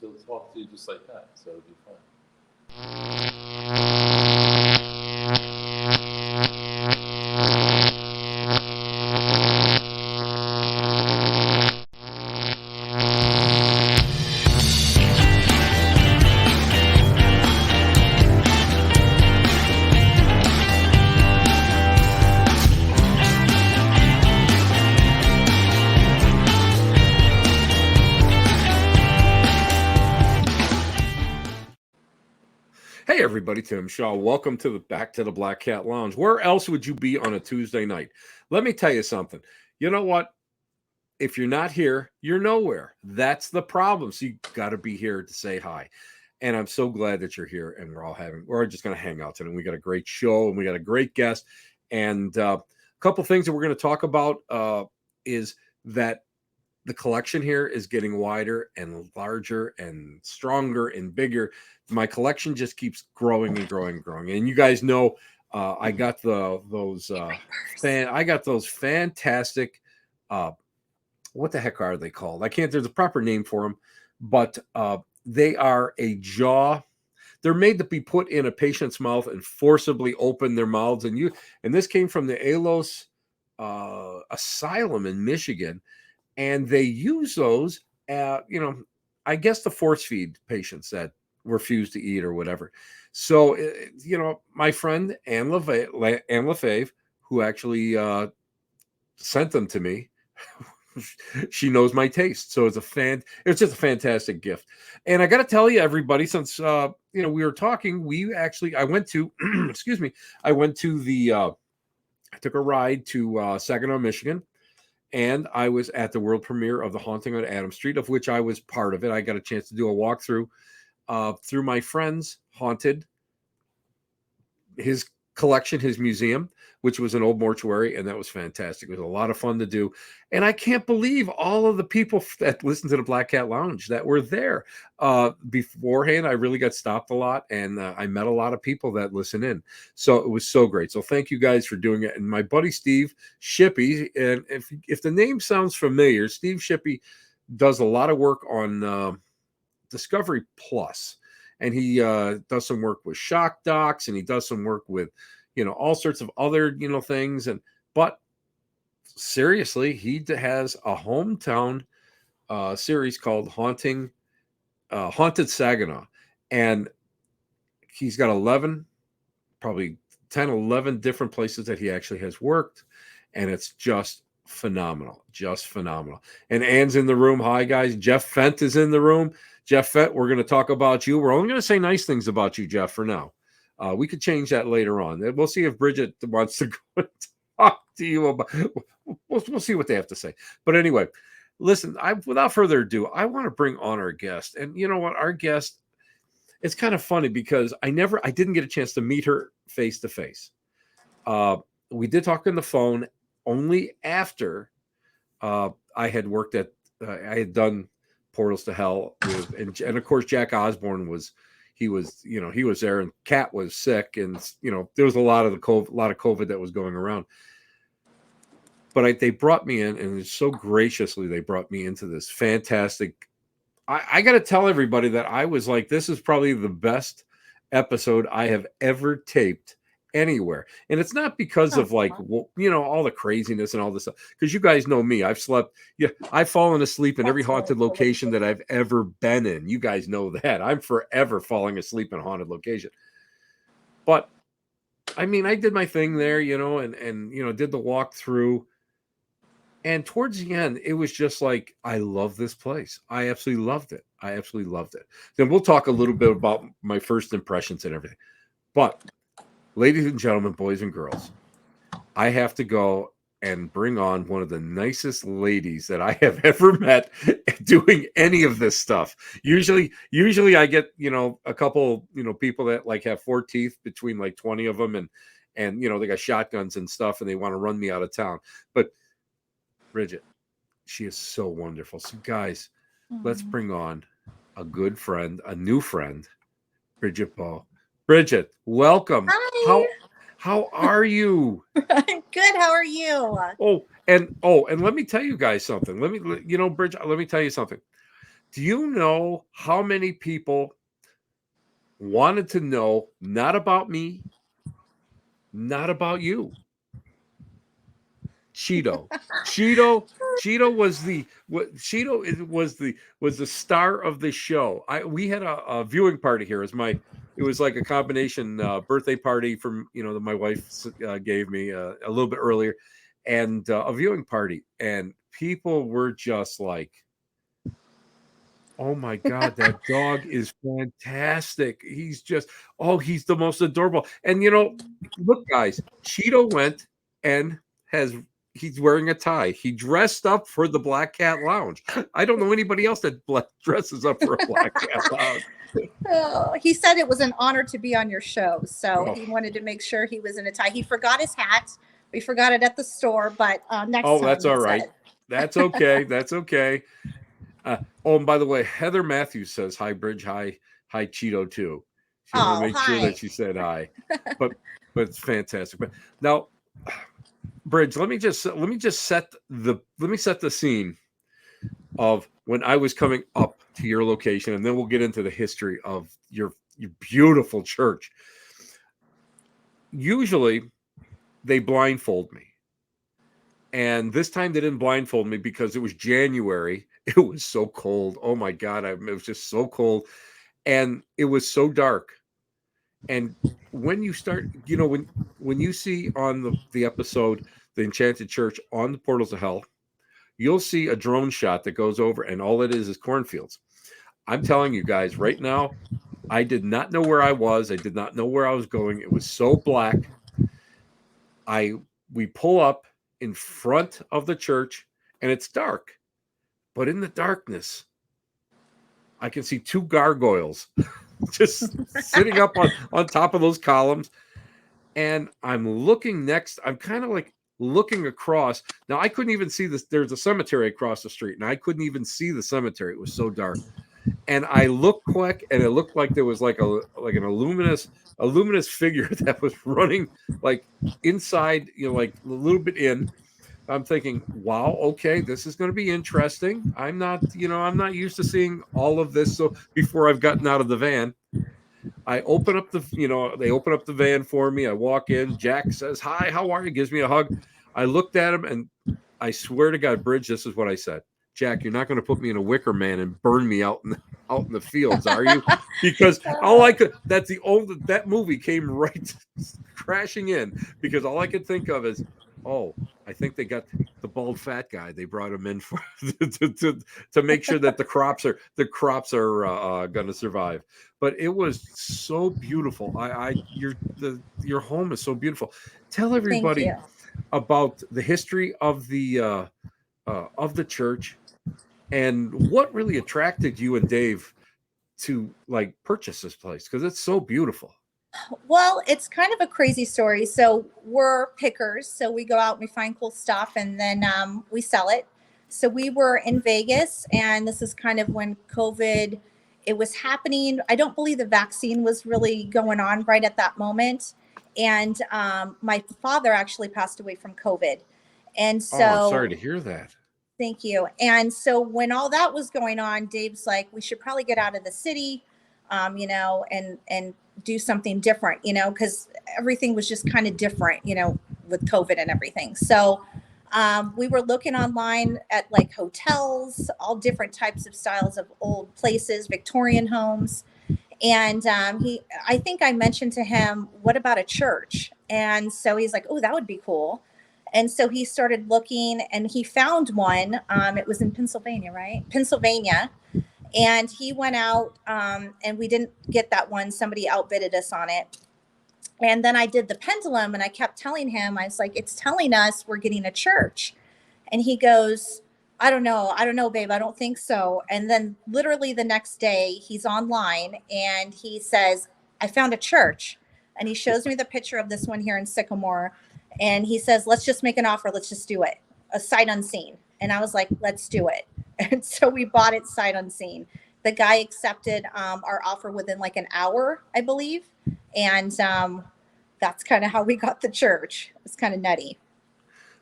she'll talk to you just like that. So it'll be fun. Hey everybody, Tim Shaw. Welcome to Back to the Black Cat Lounge. Where else would you be on a Tuesday night? Let me tell you something. You know what? If you're not here, you're nowhere. That's the problem. So you got to be here to say hi. And I'm so glad that you're here. And we're just going to hang out today. We got a great show and we got a great guest. And a couple things that we're going to talk about is that the collection here is getting wider and larger and stronger and bigger. My collection just keeps growing and growing and growing. And you guys know I got those fantastic what the heck are they called? There's a proper name for them, but they are a jaw. They're made to be put in a patient's mouth and forcibly open their mouths. And this came from the Alos Asylum in Michigan. And they use those, I guess the force feed patients that refuse to eat or whatever. So, my friend Anne Lefebvre, who actually sent them to me, she knows my taste. So it's just a fantastic gift. And I got to tell you, everybody, since, we were talking, I went to, I took a ride to Saginaw, Michigan. And I was at the world premiere of The Haunting on Adams Street, of which I was part of it. I got a chance to do a walkthrough through my friend's haunted, his collection, his museum, which was an old mortuary, and that was fantastic. It was a lot of fun to do. And I can't believe all of the people that listened to the Black Cat Lounge that were there. Beforehand, I really got stopped a lot, and I met a lot of people that listen in. So it was so great. So thank you guys for doing it. And my buddy Steve Shippey, and if the name sounds familiar, Steve Shippey does a lot of work on Discovery Plus. And he does some work with shock docs, and he does some work with, all sorts of other, things. But seriously, he has a hometown series called Haunted Saginaw. And he's got 11 different places that he actually has worked. And it's just phenomenal. And Anne's in the room. Hi, guys. Jeff Fent is in the room. Jeff Fett, we're going to talk about you. We're only going to say nice things about you, Jeff, for now. We could change that later on. We'll see if Bridgett wants to go and talk to you about. We'll see what they have to say. But anyway, listen. Without further ado, I want to bring on our guest. And you know what? Our guest. It's kind of funny because I didn't get a chance to meet her face to face. We did talk on the phone only after I had worked at. I had done Portals to Hell with, and of course Jack Osborne was there, and Kat was sick, and there was a lot of COVID that was going around. But they brought me in, and so graciously they brought me into this fantastic. I got to tell everybody that I was like, this is probably the best episode I have ever taped anywhere. And it's not because of all the craziness and all this stuff, because you guys know me. I've fallen asleep in every haunted location that I've ever been in. You guys know that. I'm forever falling asleep in a haunted location. But I mean, I did my thing there, and did the walkthrough. And towards the end, it was just like, I love this place. I absolutely loved it. Then we'll talk a little bit about my first impressions and everything. But ladies and gentlemen, boys and girls, I have to go and bring on one of the nicest ladies that I have ever met doing any of this stuff. Usually I get, a couple, people that like have 4 teeth between like 20 of them, and they got shotguns and stuff, and they want to run me out of town. But Bridgett, she is so wonderful. So guys, let's bring on a good friend, a new friend, Bridgett Beau. Bridgett, welcome. Hi. How are you? I'm good. How are you? And let me tell you guys something. Bridgett, let me tell you something. Do you know how many people wanted to know, not about me, not about you? Cheeto. Cheeto was the star of the show. We had a viewing party here. It was like a combination birthday party from that my wife gave me a little bit earlier, and a viewing party, and people were just like, oh my God, that dog is fantastic. He's the most adorable. And look, guys, Cheeto went and has he's wearing a tie. He dressed up for the Black Cat Lounge. I don't know anybody else that dresses up for a Black Cat Lounge. Oh, he said it was an honor to be on your show. So he wanted to make sure he was in a tie. He forgot his hat. We forgot it at the store, but next time. That's all right. That's okay. That's okay. And by the way, Heather Matthews says hi, Bridge. Hi, Cheeto too. She wanted to make sure that she said hi. but it's fantastic. But now, Bridge, let me set the scene of when I was coming up to your location, and then we'll get into the history of your beautiful church. Usually, they blindfold me. And this time they didn't blindfold me because it was January. It was so cold. Oh my God. It was just so cold. And it was so dark. And when you start, when you see on the episode, The Enchanted Church on the Portals of Hell, you'll see a drone shot that goes over, and all it is cornfields. I'm telling you guys right now, I did not know where I was. I did not know where I was going. It was so black. We pull up in front of the church, and it's dark, but in the darkness I can see two gargoyles just sitting up on top of those columns, and I'm kind of like looking across. Now I couldn't even see this. There's a cemetery across the street, and I couldn't even see the cemetery. It was so dark. And I looked quick, and it looked like there was like an luminous figure that was running like inside, like a little bit in. I'm thinking, wow, okay, this is going to be interesting. I'm not used to seeing all of this. So before I've gotten out of the van, I open up they open up the van for me. I walk in. Jack says, "Hi, how are you?" Gives me a hug. I looked at him, and I swear to God, Bridge, this is what I said. Jack, you're not going to put me in a wicker man and burn me out in the fields, are you? Because that movie came right crashing in, because all I could think of is, I think they got the bald fat guy. They brought him in for to make sure that the crops are going to survive. But it was so beautiful. Your home is so beautiful. Tell everybody about the history of the church, and what really attracted you and Dave to purchase this place, because it's so beautiful. Well, it's kind of a crazy story. So we're pickers. So we go out and we find cool stuff, and then we sell it. So we were in Vegas, and this is kind of when COVID, it was happening. I don't believe the vaccine was really going on right at that moment. And my father actually passed away from COVID. And so I'm sorry to hear that. Thank you. And so when all that was going on, Dave's like, we should probably get out of the city, and do something different, because everything was just kind of different, with COVID and everything. So we were looking online at hotels, all different types of styles of old places, Victorian homes. And I think I mentioned to him, what about a church? And so he's like, oh, that would be cool. And so he started looking, and he found one. It was in Pennsylvania, right? Pennsylvania. And he went out, and we didn't get that one. Somebody outbidded us on it. And then I did the pendulum, and I kept telling him, I was like, it's telling us we're getting a church. And he goes, I don't know, babe. I don't think so. And then literally the next day he's online, and he says, I found a church. And he shows me the picture of this one here in Sycamore. And he says, let's just make an offer. Let's just do it. A sight unseen. And I was like, let's do it. And so we bought it sight unseen. The guy accepted our offer within an hour, I believe. And that's kind of how we got the church. It's kind of nutty.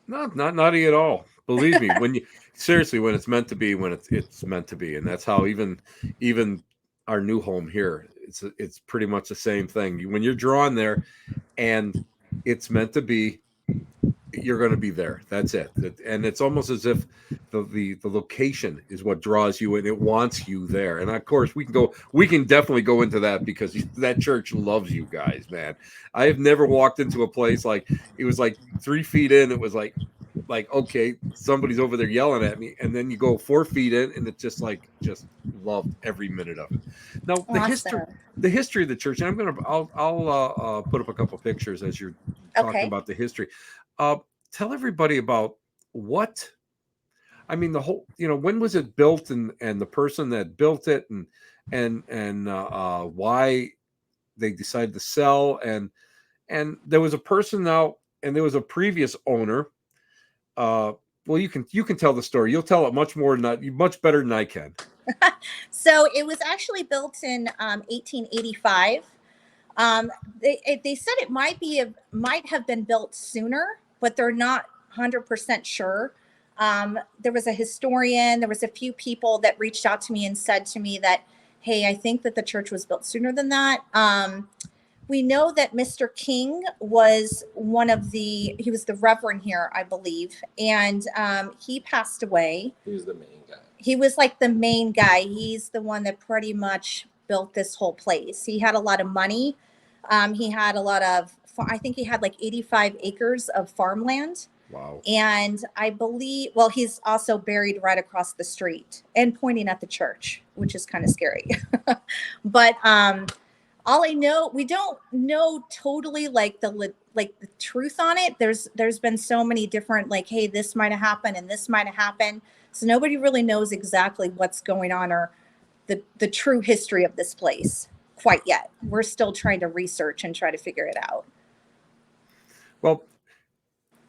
Not nutty at all. Believe me, seriously, when it's meant to be, when it's meant to be, and that's how even our new home here, it's pretty much the same thing. When you're drawn there, and it's meant to be, you're going to be there. That's it. And it's almost as if the location is what draws you, and it wants you there. And of course, we can definitely go into that, because that church loves you guys, man. I have never walked into a place like, it was like 3 feet in, it was like okay, somebody's over there yelling at me, and then you go 4 feet in, and it's just loved every minute of it. Now Awesome. the history of the church, and I'll put up a couple pictures as you're talking Okay. about the history. Tell everybody about what, I mean, the whole, when was it built, and the person that built it, and why they decided to sell, and there was a person now, and there was a previous owner. Well, you can tell the story. You'll tell it much better than I can. So it was actually built in 1885. They said it might have been built sooner, but they're not 100% sure. There was a historian, there was a few people that reached out to me and said to me that, hey, I think that the church was built sooner than that. We know that Mr. King was he was the reverend here, I believe, and he passed away. He was the main guy. He was like the main guy. He's the one that pretty much built this whole place. He had a lot of money. He had a lot of, I think he had like 85 acres of farmland. Wow. And I believe, well, he's also buried right across the street and pointing at the church, which is kind of scary. But all I know, we don't know totally like the truth on it. There's been so many different, like, hey, this might have happened and this might have happened. So nobody really knows exactly what's going on, or the true history of this place quite yet. We're still trying to research and try to figure it out. Well,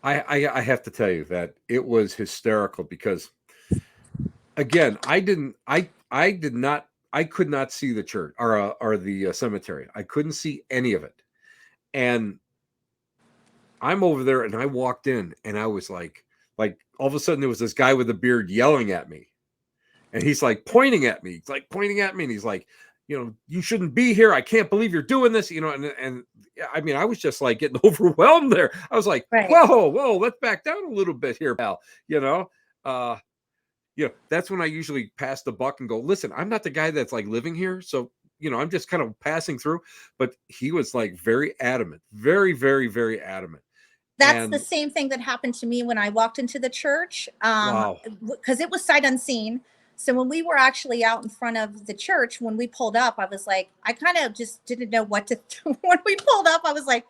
I have to tell you that it was hysterical, because again, I could not see the church or the cemetery. I couldn't see any of it. And I'm over there, and I walked in, and I was like all of a sudden there was this guy with a beard yelling at me, and he's like pointing at me. He's like pointing at me, and he's like, you shouldn't be here. I can't believe you're doing this, and I mean, I was just like getting overwhelmed there. I was like, right. whoa, let's back down a little bit here, pal. That's when I usually pass the buck and go, listen, I'm not the guy that's like living here. So, I'm just kind of passing through. But he was like very adamant, very, very, very adamant. That's the same thing that happened to me when I walked into the church, wow. Because it was sight unseen. So when we were actually out in front of the church, when we pulled up, I was like, I kind of just didn't know what to do. When we pulled up, I was like,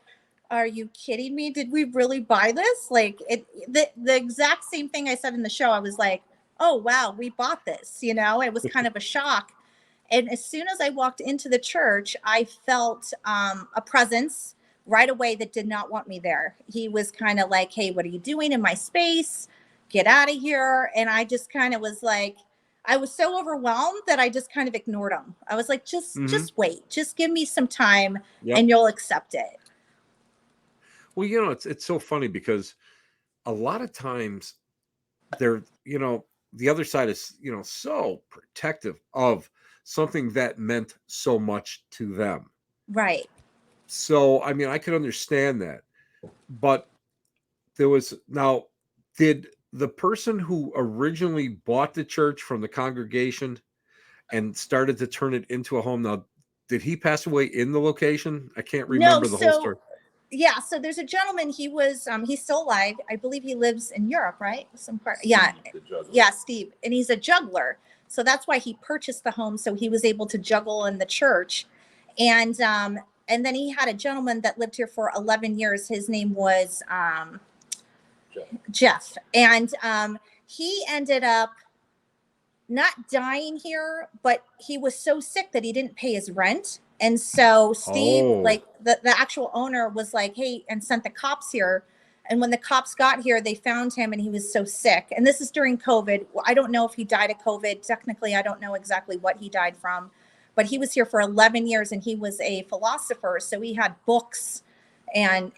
are you kidding me? Did we really buy this? Like the exact same thing I said in the show. I was like, oh, wow, we bought this, It was kind of a shock. And as soon as I walked into the church, I felt a presence right away that did not want me there. He was kind of like, hey, what are you doing in my space? Get out of here. And I just kind of was like, I was so overwhelmed that I just kind of ignored him. I was like, just wait, just give me some time, and you'll accept it. Well, it's so funny, because a lot of times they're, the other side is, so protective of something that meant so much to them. Right. So, I mean, I can understand that. But did the person who originally bought the church from the congregation and started to turn it into a home, now, did he pass away in the location? I can't remember the whole story. Yeah, so there's a gentleman. He was he's still alive. I believe he lives in Europe, right? Some part. Yeah. Yeah, Steve. And he's a juggler. So that's why he purchased the home, so he was able to juggle in the church. And then he had a gentleman that lived here for 11 years. His name was Jeff. And he ended up not dying here, but he was so sick that he didn't pay his rent. And so Steve, like the actual owner, was like, hey, and sent the cops here. And when the cops got here, they found him, and he was so sick. And this is during COVID. I don't know if he died of COVID. Technically, I don't know exactly what he died from, but he was here for 11 years, and he was a philosopher. So he had books, and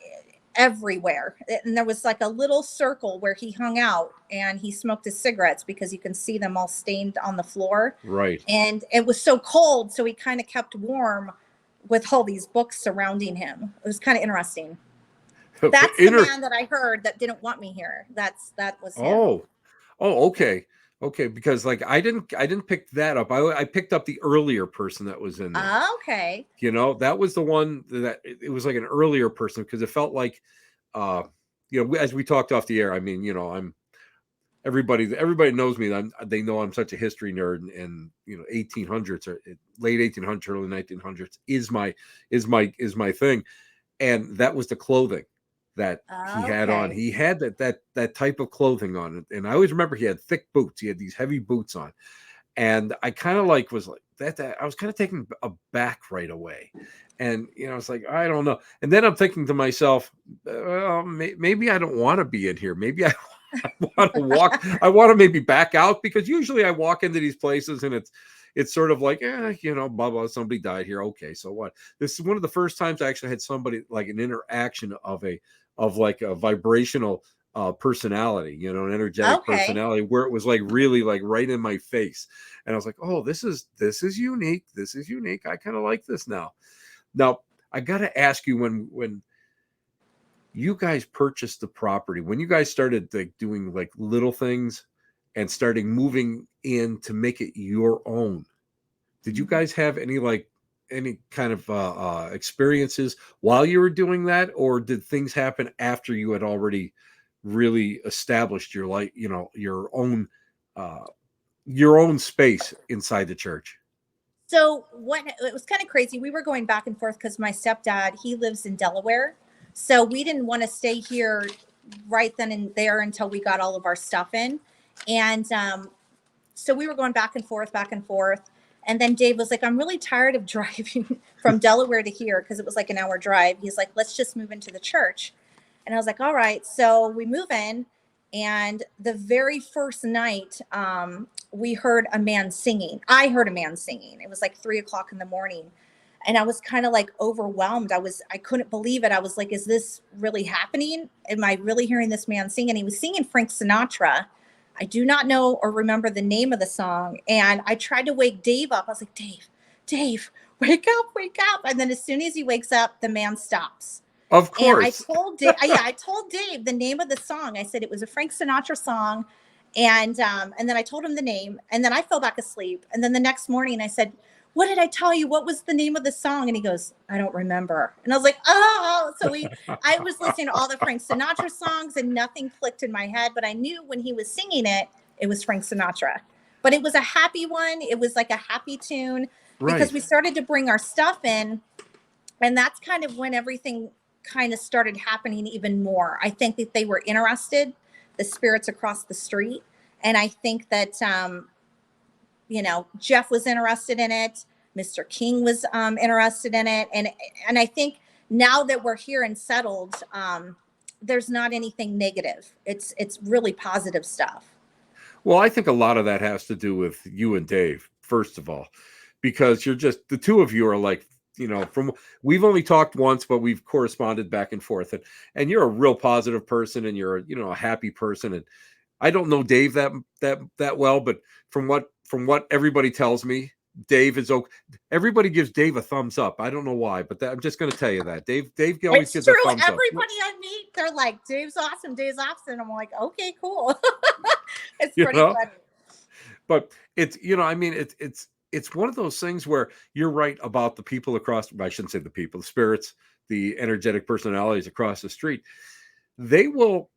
everywhere. And there was like a little circle where he hung out and he smoked his cigarettes because you can see them all stained on the floor. Right. And it was so cold, so he kind of kept warm with all these books surrounding him. It was kind of interesting. That's the man that I heard that didn't want me here. That was him. Okay. Okay, because like I didn't pick that up. I picked up the earlier person that was in there. Okay. You know, that was the one that it was like an earlier person, because it felt like as we talked off the air, I mean, everybody knows me. They know I'm such a history nerd, and 1800s or late 1800s, early 1900s is my thing. And that was the clothing that he had on. He had that type of clothing on, and I always remember he had thick boots. He had these heavy boots on, and I kind of was like that. I was kind of taken aback right away, and it's like, I don't know. And then I'm thinking to myself, maybe I don't want to be in here. Maybe I want to walk. I want to maybe back out, because usually I walk into these places and it's sort of like, blah, blah, somebody died here. Okay, so what? This is one of the first times I actually had somebody, like an interaction of like a vibrational personality, an energetic personality, where it was like really like right in my face. And I was like, oh, this is unique. This is unique. I kind of like this now. Now, I got to ask you, when you guys purchased the property, when you guys started like doing like little things and starting moving in to make it your own, did you guys have any kind of experiences while you were doing that, or did things happen after you had already really established your your own space inside the church? So it was kind of crazy. We were going back and forth because my stepdad, he lives in Delaware. So we didn't want to stay here right then and there until we got all of our stuff in. And so we were going back and forth. And then Dave was like, I'm really tired of driving from Delaware to here, because it was like an hour drive. He's like, let's just move into the church. And I was like, all right. So we move in. And the very first night, we heard a man singing. I heard a man singing. It was like 3:00 in the morning. And I was kind of like overwhelmed. I couldn't believe it. I was like, is this really happening? Am I really hearing this man sing? And he was singing Frank Sinatra. I do not know or remember the name of the song. And I tried to wake Dave up. I was like, Dave, wake up. And then as soon as he wakes up, the man stops. Of course. And I told Dave the name of the song. I said it was a Frank Sinatra song. And then I told him the name, and then I fell back asleep. And then the next morning I said, what did I tell you? What was the name of the song? And he goes, I don't remember. And I was like, oh, so I was listening to all the Frank Sinatra songs and nothing clicked in my head, but I knew when he was singing it was Frank Sinatra, but it was a happy one. It was like a happy tune, because we started to bring our stuff in, and that's kind of when everything kind of started happening even more. I think that they were interested, the spirits across the street. And I think that, Jeff was interested in it. Mr. King was interested in it. And I think now that we're here and settled, there's not anything negative. It's really positive stuff. Well, I think a lot of that has to do with you and Dave, first of all, because you're just, the two of you are like, we've only talked once, but we've corresponded back and forth, and you're a real positive person, and you're a happy person. And I don't know Dave that well, but from what everybody tells me, Dave is okay. Everybody gives Dave a thumbs up. I don't know why, but I'm just going to tell you that Dave always gives a thumbs up. Everybody I meet, they're like, Dave's awesome. I'm like, okay, cool. It's pretty funny. But it's it's one of those things where you're right about the people across. I shouldn't say the people, the spirits, the energetic personalities across the street. They will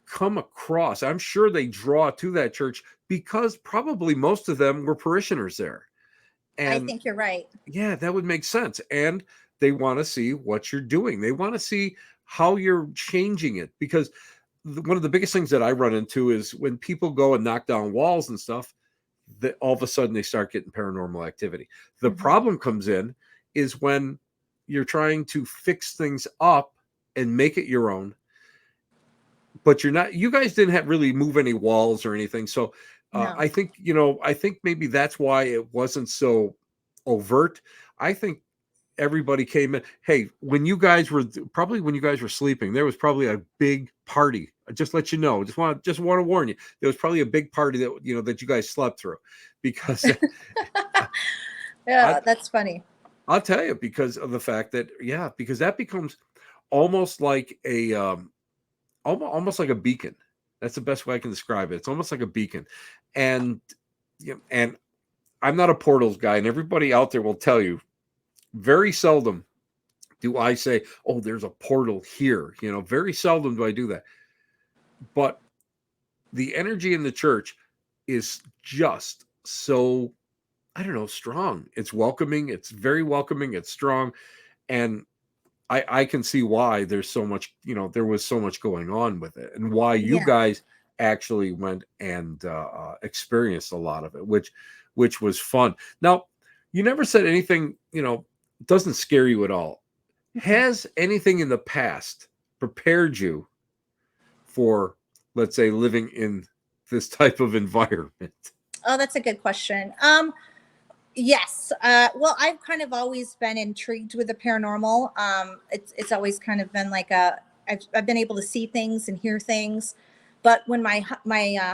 come across. I'm sure they draw to that church because probably most of them were parishioners there. And I think you're right. Yeah, that would make sense. And they want to see what you're doing. They want to see how you're changing it, because one of the biggest things that I run into is when people go and knock down walls and stuff, that all of a sudden they start getting paranormal activity. The problem comes in is when you're trying to fix things up and make it your own, but you guys didn't really move any walls or anything. So no. I think maybe that's why it wasn't so overt. I think everybody came in. Hey, when you guys were sleeping, there was probably a big party. I just let you know. Just want to warn you. There was probably a big party that you guys slept through, because Yeah, I, that's funny. I'll tell you, because of the fact that, because that becomes almost like almost like a beacon. That's the best way I can describe it. It's almost like a beacon, and and I'm not a portals guy, and everybody out there will tell you, very seldom do I say, "Oh, there's a portal here." Very seldom do I do that. But the energy in the church is just so, I don't know, strong. It's welcoming. It's very welcoming. It's strong, and I can see why there's so much. There was so much going on with it, and why you Yeah. guys actually went and experienced a lot of it, which was fun. Now, you never said anything. Doesn't scare you at all. Has anything in the past prepared you for, let's say, living in this type of environment? Oh, that's a good question. Yes. Well, I've kind of always been intrigued with the paranormal. It's always kind of been like I've been able to see things and hear things. But when my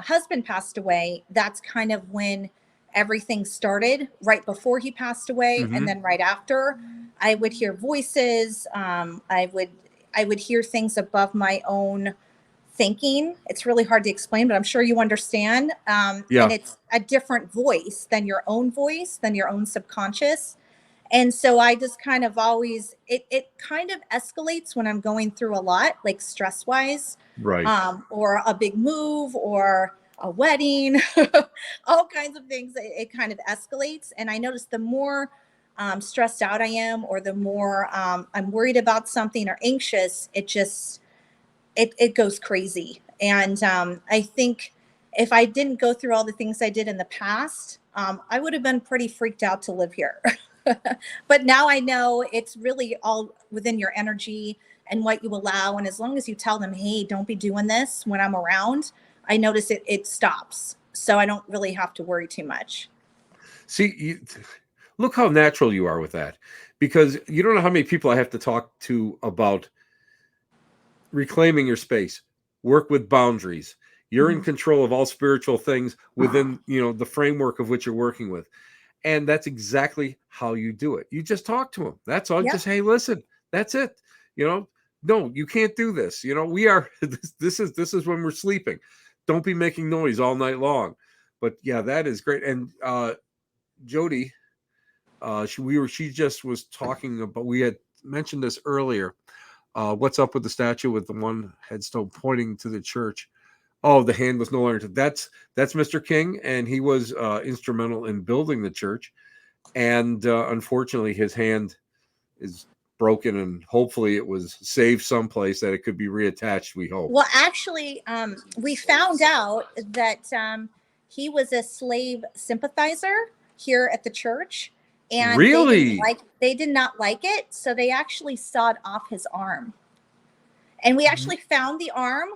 husband passed away, that's kind of when everything started. Right before he passed away, and Mm-hmm. then right after, I would hear voices. I would hear things above my own thinking. It's really hard to explain, but I'm sure you understand. And Yeah, it's a different voice, than your own subconscious. And so I just kind of always, it kind of escalates when I'm going through a lot, like stress wise, right. or a big move or a wedding, all kinds of things. It kind of escalates. And I notice the more stressed out I am, or the more I'm worried about something or anxious, it goes crazy. And I think if I didn't go through all the things I did in the past, I would have been pretty freaked out to live here. But now I know it's really all within your energy and what you allow. And as long as you tell them, hey, don't be doing this when I'm around, I notice it stops. So I don't really have to worry too much. See, look how natural you are with that, because you don't know how many people I have to talk to about reclaiming your space, work with boundaries. You're in Mhm. control of all spiritual things within, the framework of which you're working with. And that's exactly how you do it. You just talk to them. That's all. Yep. Just, hey, listen, that's it. No, you can't do this. We are this is when we're sleeping. Don't be making noise all night long. But yeah, that is great. And Jody, she just was talking about, we had mentioned this earlier. What's up with the statue with the one headstone pointing to the church? Oh, the hand was no longer. That's Mr. King, and he was instrumental in building the church. And unfortunately, his hand is broken, and hopefully, it was saved someplace that it could be reattached. We hope. Well, actually, we found out that he was a slave sympathizer here at the church, and Really? they did not like it, so they actually sawed off his arm. And we actually found the arm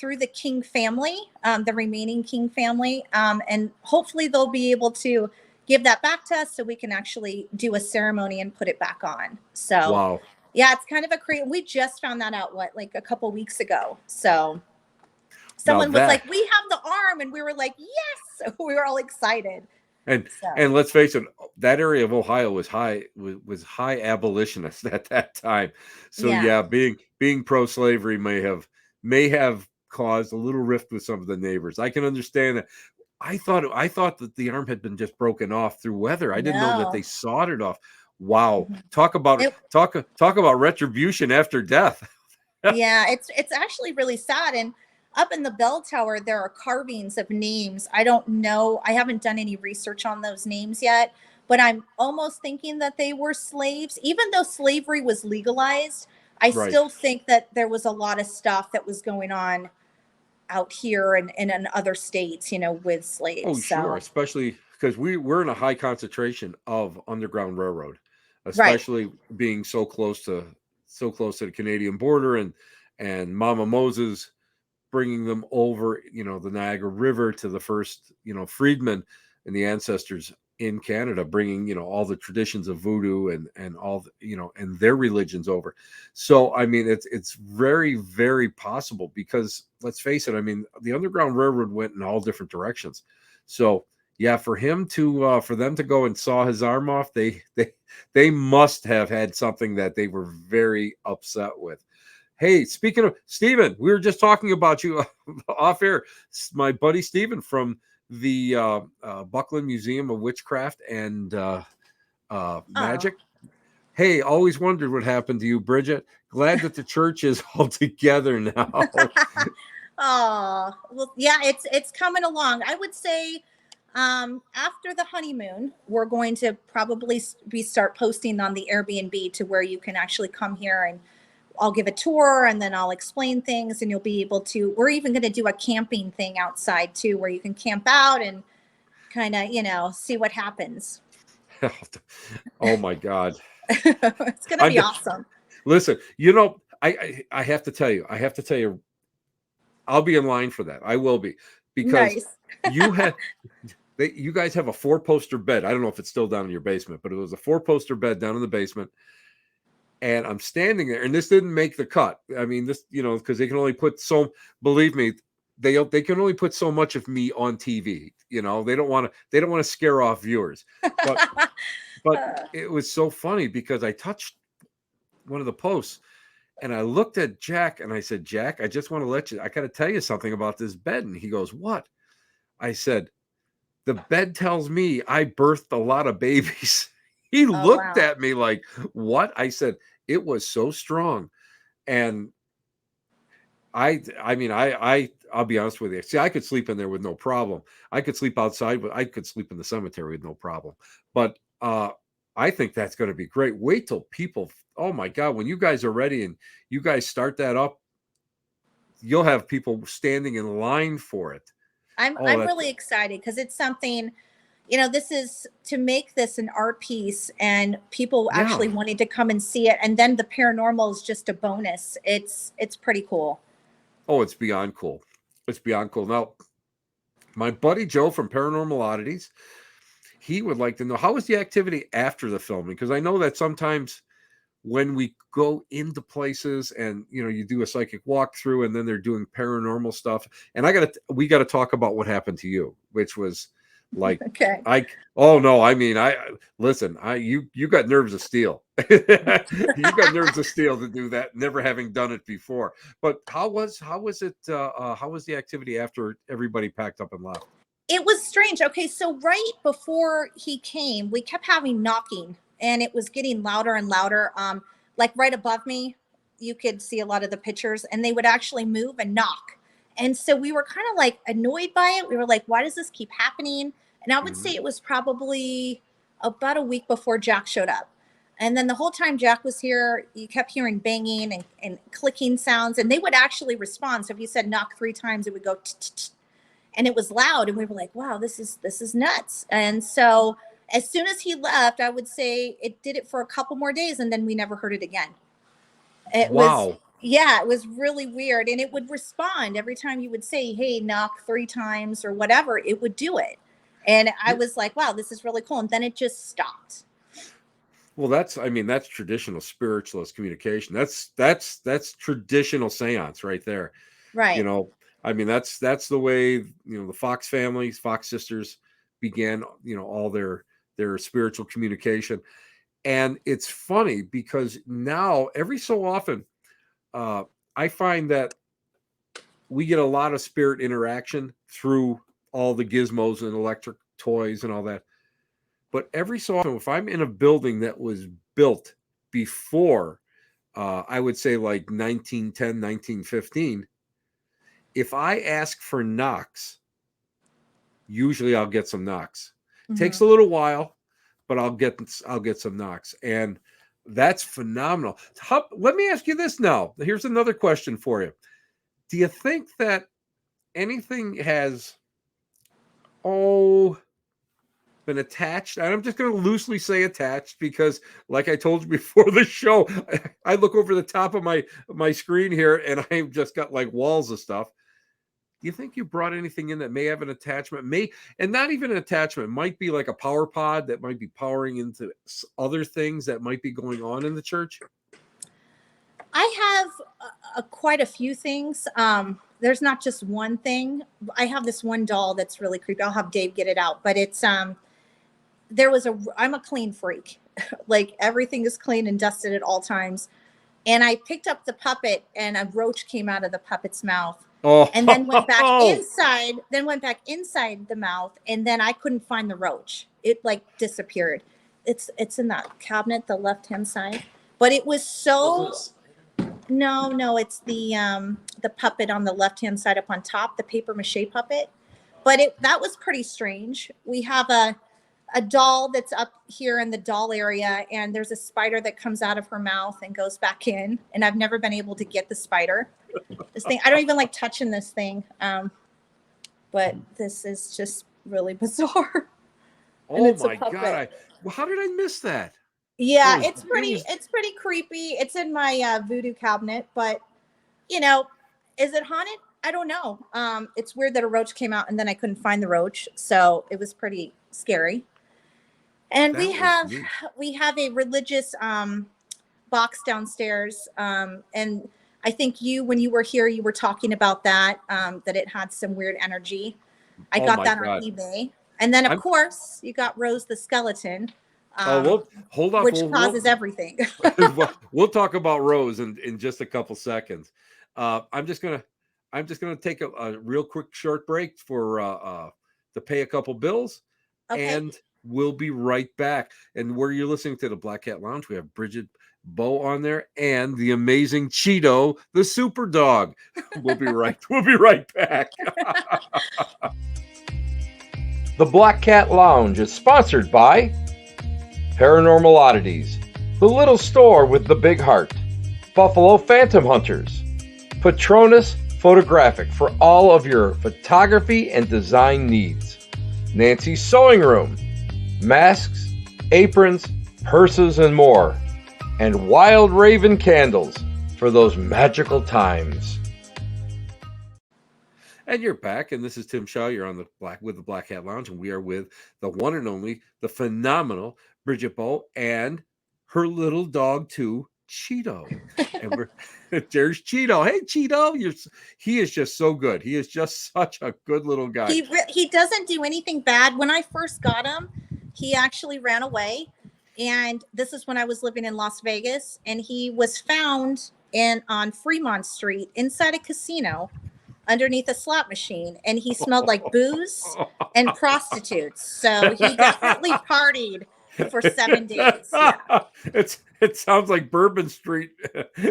through the King family, the remaining King family, and hopefully they'll be able to give that back to us so we can actually do a ceremony and put it back on. So Wow. yeah, it's kind of a crazy. We just found that out like a couple weeks ago. So Now someone was that like, "We have the arm," and we were like, "Yes!" We were all excited. and So and let's face it, that area of Ohio was high abolitionist at that time. So yeah, yeah, being pro slavery may have caused a little rift with some of the neighbors. I can understand that. I thought that the arm had been just broken off through weather. I didn't know that they no, sawed it off. Wow. Mhm. Talk about it, talk about retribution after death. yeah, it's actually really sad. And up in the bell tower, there are carvings of names. I don't know. I haven't done any research on those names yet, but I'm almost thinking that they were slaves. Even though slavery was legalized, I Right. still think that there was a lot of stuff that was going on out here and in other states, with slaves. Oh, sure, So, especially because we're in a high concentration of underground railroad, right. especially being so close to the Canadian border, and Mama Moses bringing them over, the Niagara River to the first, freedmen and the ancestors in Canada, bringing, all the traditions of voodoo and all and their religions over. So I mean, it's very, very possible, because let's face it, I mean, the Underground Railroad went in all different directions. So yeah, for them to go and saw his arm off, they must have had something that they were very upset with. Hey, speaking of Stephen, we were just talking about you off air. My buddy Stephen from the Buckland Museum of Witchcraft and Magic. Hey, always wondered what happened to you, Bridget. Glad that the church is all together now. Oh, well, yeah, it's coming along. I would say after the honeymoon, we're going to probably start posting on the Airbnb to where you can actually come here, and I'll give a tour, and then I'll explain things, and you'll be able to, we're even going to do a camping thing outside too, where you can camp out and kind of, see what happens. Oh my God. It's going to be awesome. Listen, I have to tell you, I'll be in line for that. I will be, because nice. You guys have a 4-poster bed. I don't know if it's still down in your basement, but it was a 4-poster bed down in the basement. And I'm standing there, and this didn't make the cut. I mean, this, because they can only put believe me, they can only put so much of me on TV. They don't want to scare off viewers. But it was so funny, because I touched one of the posts, and I looked at Jack, and I said, Jack, I just want to I got to tell you something about this bed. And he goes, what? I said, the bed tells me I birthed a lot of babies. He looked at me like, what? I said, it was so strong. And I mean, I'll be honest with you. See, I could sleep in there with no problem. I could sleep outside, but I could sleep in the cemetery with no problem. But I think that's going to be great. Wait till people, oh my God, when you guys are ready and you guys start that up, you'll have people standing in line for it. I'm really excited, because it's something, this is to make this an art piece, and people actually wanting to come and see it. And then the paranormal is just a bonus. It's pretty cool. Oh, it's beyond cool. It's beyond cool. Now, my buddy Joe from Paranormal Oddities, he would like to know, how was the activity after the filming? Because I know that sometimes when we go into places and, you do a psychic walkthrough, and then they're doing paranormal stuff. And we got to talk about what happened to you, which was like, okay. You got nerves of steel. You got nerves of steel to do that, never having done it before. But how was the activity after everybody packed up and left? It was strange. Okay, so right before he came, we kept having knocking, and it was getting louder and louder. Like right above me, you could see a lot of the pictures, and they would actually move and knock. And so we were kind of like annoyed by it. We were like, why does this keep happening? And I would say it was probably about a week before Jack showed up. And then the whole time Jack was here, you kept hearing banging and clicking sounds, and they would actually respond. So if you said knock 3 times, it would go t-t-t, and it was loud. And we were like, wow, this is nuts. And so as soon as he left, I would say it did it for a couple more days, and then we never heard it again. It was really weird. And it would respond every time you would say, hey, knock 3 times or whatever, it would do it. And I was like, wow, this is really cool. And then it just stopped. Well, that's traditional spiritualist communication. That's traditional seance right there. Right. That's the way, the Fox families, Fox sisters began, all their spiritual communication. And it's funny, because now every so often, I find that we get a lot of spirit interaction through all the gizmos and electric toys and all that. But every so often, if I'm in a building that was built before, I would say like 1910, 1915, if I ask for knocks, usually I'll get some knocks. Mm-hmm. Takes a little while, but I'll get some knocks. And that's phenomenal. Let me ask you this now. Here's another question for you. Do you think that anything has been attached? And I'm just going to loosely say attached, because like I told you before the show, I look over the top of my screen here, and I've just got like walls of stuff. do you think you brought anything in that may have an attachment? And not even an attachment, might be like a power pod that might be powering into other things that might be going on in the church? I have quite a few things. There's not just one thing. I have this one doll that's really creepy. I'll have Dave get it out, but it's I'm a clean freak. Like everything is clean and dusted at all times. And I picked up the puppet and a roach came out of the puppet's mouth. Oh, And then went back inside, the mouth, and then I couldn't find the roach. It like disappeared. It's in that cabinet, the left-hand side. But it was so no, it's the puppet on the left-hand side up on top, the paper mache puppet. But that was pretty strange. We have a doll that's up here in the doll area, and there's a spider that comes out of her mouth and goes back in, and I've never been able to get the spider. This thing, I don't even like touching this thing, but this is just really bizarre. Oh my God. How did I miss that? Yeah, it's pretty creepy. It's in my voodoo cabinet, but is it haunted? I don't know. It's weird that a roach came out and then I couldn't find the roach, so it was pretty scary. And we have a religious box downstairs, and I think when you were here, you were talking about that it had some weird energy. I got that on eBay, and then of course you got Rose the skeleton. Hold on, which causes everything. We'll talk about Rose in just a couple seconds. I'm just gonna take a real quick short break to pay a couple bills, and we'll be right back. And where you're listening to the Black Cat Lounge, we have Bridgett Beau on there and the amazing Cheeto, the super dog. We'll be right back. The Black Cat Lounge is sponsored by Paranormal Oddities, The Little Store with the Big Heart, Buffalo Phantom Hunters, Patronus Photographic for all of your photography and design needs, Nancy's Sewing Room, masks, aprons, purses, and more, and Wild Raven Candles for those magical times. And you're back, and this is Tim Shaw. You're on the Black Hat Lounge, and we are with the one and only, the phenomenal Bridgett Beau and her little dog too, Cheeto. And there's Cheeto. Hey, Cheeto, he is just so good. He is just such a good little guy. He doesn't do anything bad. When I first got him, he actually ran away, and this is when I was living in Las Vegas, and he was found on Fremont Street inside a casino underneath a slot machine, and he smelled like booze and prostitutes. So he definitely partied for 7 days. Yeah. It sounds like Bourbon Street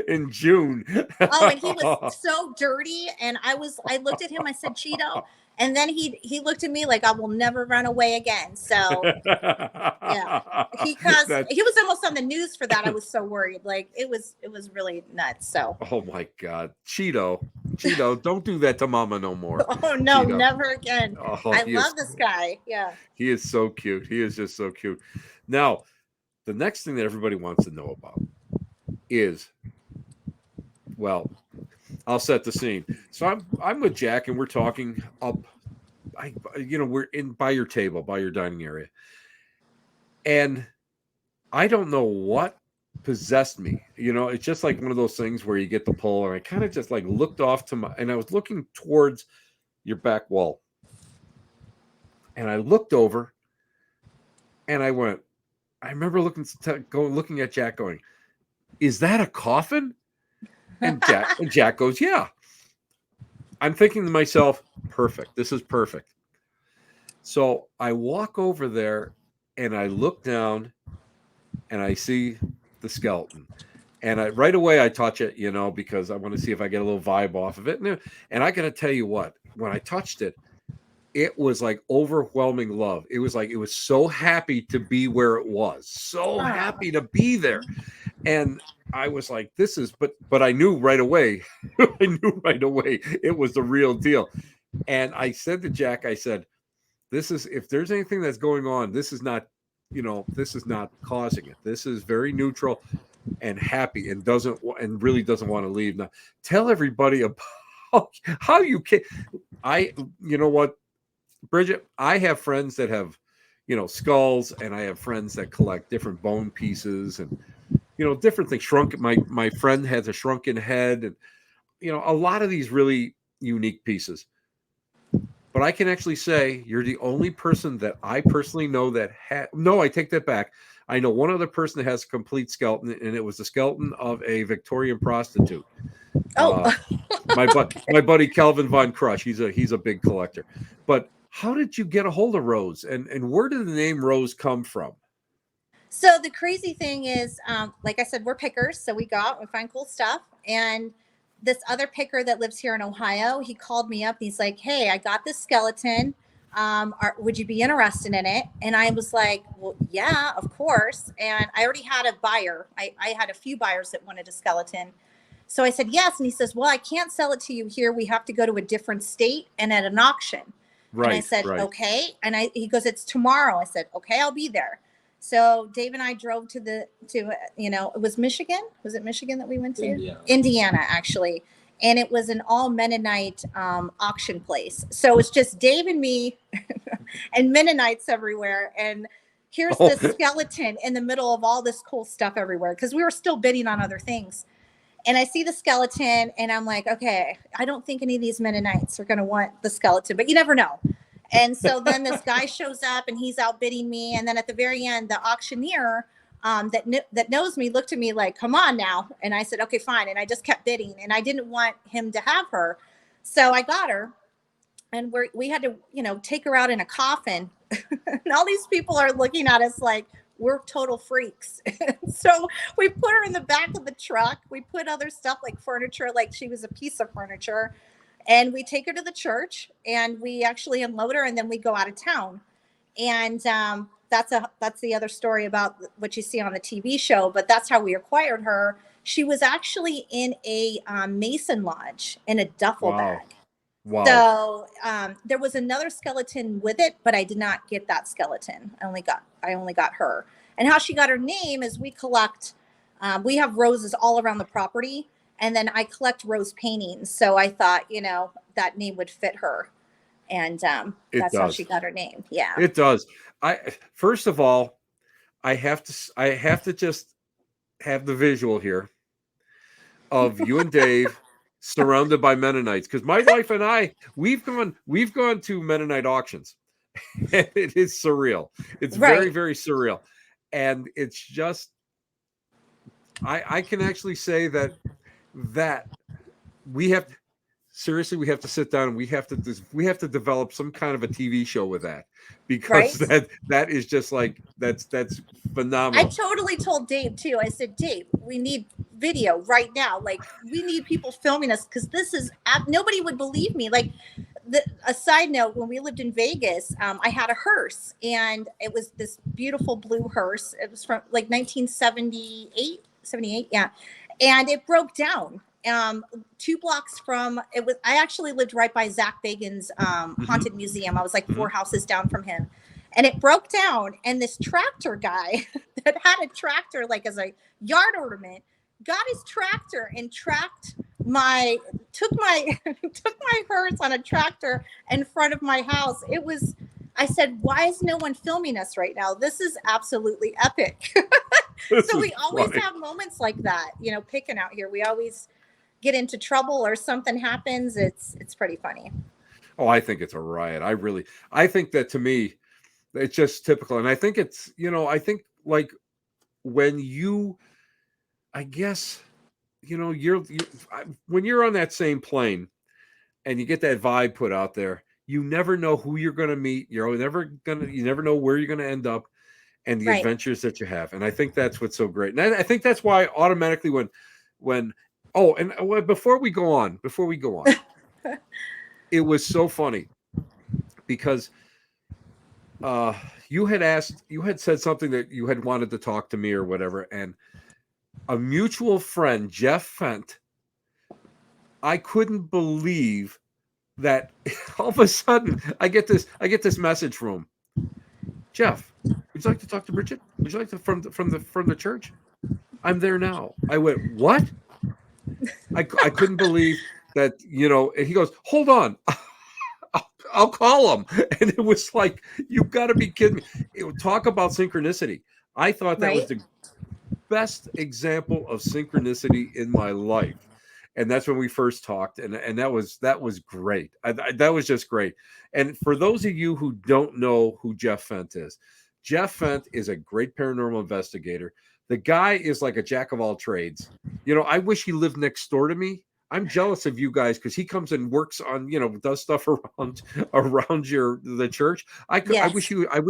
in June. Oh, and he was so dirty, and I looked at him, I said, Cheeto, and then he looked at me like I will never run away again. So yeah, he was almost on the news for that. I was so worried. Like it was really nuts. So oh my God, Cheeto, don't do that to Mama no more. Oh no, Cheeto. Never again. I love this guy. Yeah, he is so cute. He is just so cute. Now, the next thing that everybody wants to know about is, well, I'll set the scene. So I'm with Jack, and we're talking up. We're in by your table, by your dining area, and I don't know what possessed me. It's just like one of those things where you get the pull, and I kind of just like looked off and I was looking towards your back wall, and I looked over, and I remember looking at Jack, going, "Is that a coffin?" And Jack goes, "Yeah." I'm thinking to myself, perfect. This is perfect. So I walk over there and I look down and I see the skeleton. And right away I touch it, because I want to see if I get a little vibe off of it. And I got to tell you what, when I touched it, it was like overwhelming love. It was like, it was so happy to be where it was. So happy to be there. And I was like, but I knew right away, it was the real deal. And I said to Jack, I said, if there's anything that's going on, this is not causing it. This is very neutral and happy and really doesn't want to leave. Now, tell everybody how you can. You know what, Bridget, I have friends that have, skulls, and I have friends that collect different bone pieces and, different things. My friend has a shrunken head, and, a lot of these really unique pieces. But I can actually say you're the only person that I personally know that no, I take that back. I know one other person that has a complete skeleton, and it was the skeleton of a Victorian prostitute. Oh, My buddy Calvin Von Crush. He's a big collector. But how did you get a hold of Rose, and where did the name Rose come from? so the crazy thing is, like I said, we're pickers, so we go out and find cool stuff. And this other picker that lives here in Ohio, he called me up. And he's like, "Hey, I got this skeleton. Would you be interested in it?" And I was like, "Well, yeah, of course." And I already had a buyer. I had a few buyers that wanted a skeleton. So I said, yes. And he says, "Well, I can't sell it to you here. We have to go to a different state and at an auction." Right. And I said, right. "Okay." And he goes, "It's tomorrow." I said, "Okay, I'll be there." So Dave and I drove to it was Michigan. Was it Michigan that we went to? Indiana, actually. And it was an all Mennonite auction place. So it's just Dave and me and Mennonites everywhere. And here's this skeleton in the middle of all this cool stuff everywhere, because we were still bidding on other things. And I see the skeleton and I'm like, okay, I don't think any of these Mennonites are going to want the skeleton, but you never know. And so then this guy shows up and he's outbidding me. And then at the very end, the auctioneer that knows me looked at me like, "Come on now." And I said, "Okay, fine." And I just kept bidding, and I didn't want him to have her. So I got her, and we had to, take her out in a coffin. And all these people are looking at us like we're total freaks. So we put her in the back of the truck. We put other stuff like furniture, like she was a piece of furniture. And we take her to the church, and we actually unload her, and then we go out of town. And that's the other story about what you see on the TV show. But that's how we acquired her. She was actually in a Mason lodge in a duffel bag. Wow. So there was another skeleton with it, but I did not get that skeleton. I only got her. And how she got her name is we collect. We have roses all around the property. And then I collect rose paintings. So I thought, that name would fit her. And that's how she got her name. Yeah. It does. First of all, I have to just have the visual here of you and Dave surrounded by Mennonites, because my wife and I, we've gone to Mennonite auctions. It is surreal. It's very, very surreal. And it's just, I can actually say that we have to sit down and we have to develop some kind of a TV show with that, because that is just like, that's phenomenal. I totally told Dave too. I said, "Dave, we need video right now. Like, we need people filming us, because this is nobody would believe me." Like, a side note, when we lived in Vegas, I had a hearse, and it was this beautiful blue hearse. It was from like 1978, yeah. And it broke down 2 blocks from it. I actually lived right by Zach Bagan's haunted museum. I was like 4 houses down from him, and it broke down. And this tractor guy that had a tractor like as a yard ornament got his tractor and took my hearse on a tractor in front of my house. I said, "Why is no one filming us right now? This is absolutely epic." So we always have moments like that, picking out here. We always get into trouble or something happens. It's pretty funny. Oh, I think it's a riot. I think that, to me, it's just typical. And I think it's, I think like when you, I guess, when you're on that same plane and you get that vibe put out there, you never know who you're going to meet. You never know where you're going to end up, and the adventures that you have. And I think that's what's so great. And I think that's why automatically before we go on, it was so funny, because you had said something that you had wanted to talk to me or whatever. And a mutual friend, Jeff Fent, I couldn't believe that all of a sudden I get this message from him. "Jeff, would you like to talk to Bridget? Would you like to from the church? I'm there now." I went, "What?" I couldn't believe that, and he goes, hold on. I'll call him. And it was like, you've got to be kidding me. Talk about synchronicity. I thought that was Right? the best example of synchronicity in my life. And that's when we first talked. And that was great. That was just great. And for those of you who don't know who Jeff Fent is, Jeff Fent is a great paranormal investigator. The guy is like a jack of all trades. I wish he lived next door to me. I'm jealous of you guys because he comes and works on, does stuff around the church. I Yes. wish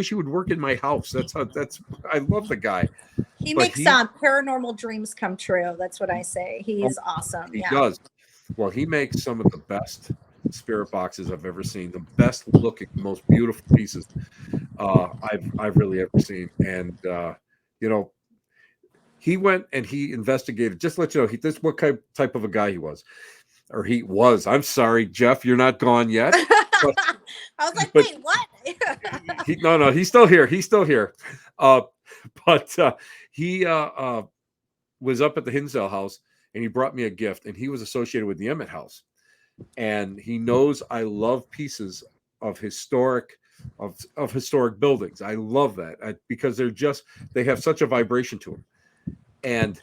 he would work in my house. I love the guy. He But makes paranormal dreams come true. That's what I say. He's awesome. He Yeah. does. Well, he makes some of the best spirit boxes I've ever seen. The best looking, most beautiful pieces I've really ever seen. And he went and he investigated. Just to let you know, this what type of a guy he was. Or he was. I'm sorry, Jeff, you're not gone yet. But, I was like, wait, what? No, he's still here. He's still here. But he was up at the Hinsdale house and he brought me a gift, and he was associated with the Emmett house. And he knows I love pieces of historic buildings. I love that because they have such a vibration to them. And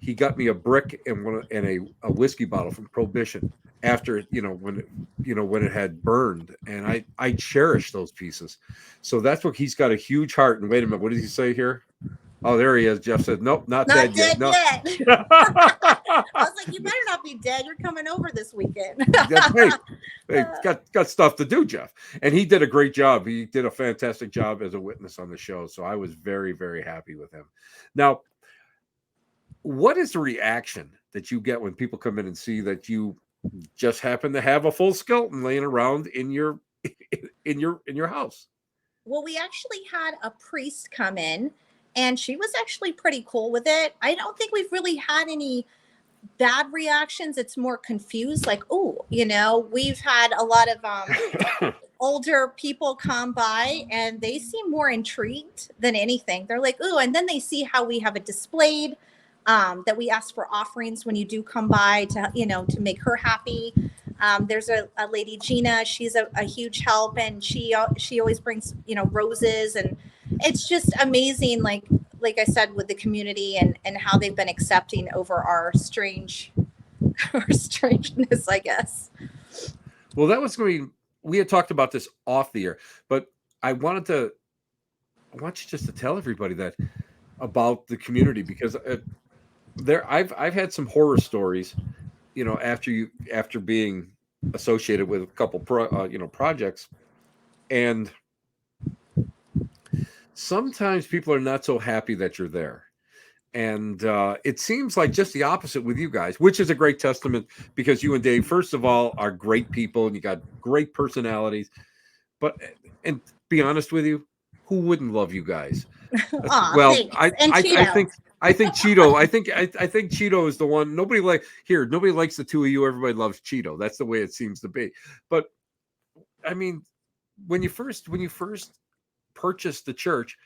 he got me a brick and a whiskey bottle from Prohibition after when it had burned, and I cherish those pieces. So that's what he's got, a huge heart. And wait a minute, what did he say here? Oh, there he is. Jeff said, nope, not dead yet. No. I was like, you better not be dead. You're coming over this weekend. Hey, got stuff to do, Jeff. And he did a great job. He did a fantastic job as a witness on the show. So I was very, very happy with him. Now, what is the reaction that you get when people come in and see that you just happen to have a full skeleton laying around in your house? Well, we actually had a priest come in, and she was actually pretty cool with it. I don't think we've really had any bad reactions. It's more confused, like, oh, we've had a lot of older people come by, and they seem more intrigued than anything. They're like, oh, and then they see how we have it displayed, that we ask for offerings when you do come by to make her happy. There's a lady, Gina. She's a huge help, and she always brings roses, and it's just amazing. Like I said, with the community and how they've been accepting over our strangeness, I guess. Well, that was we had talked about this off the air, but I want you just to tell everybody that about the community, because I've had some horror stories, after being associated with a couple projects, and sometimes people are not so happy that you're there. And it seems like just the opposite with you guys, which is a great testament, because you and Dave, first of all, are great people and you got great personalities. But, and be honest with you, who wouldn't love you guys? Well, I think Cheeto. I think Cheeto is the one. Nobody likes the two of you. Everybody loves Cheeto. That's the way it seems to be. But I mean, when you first purchased the church,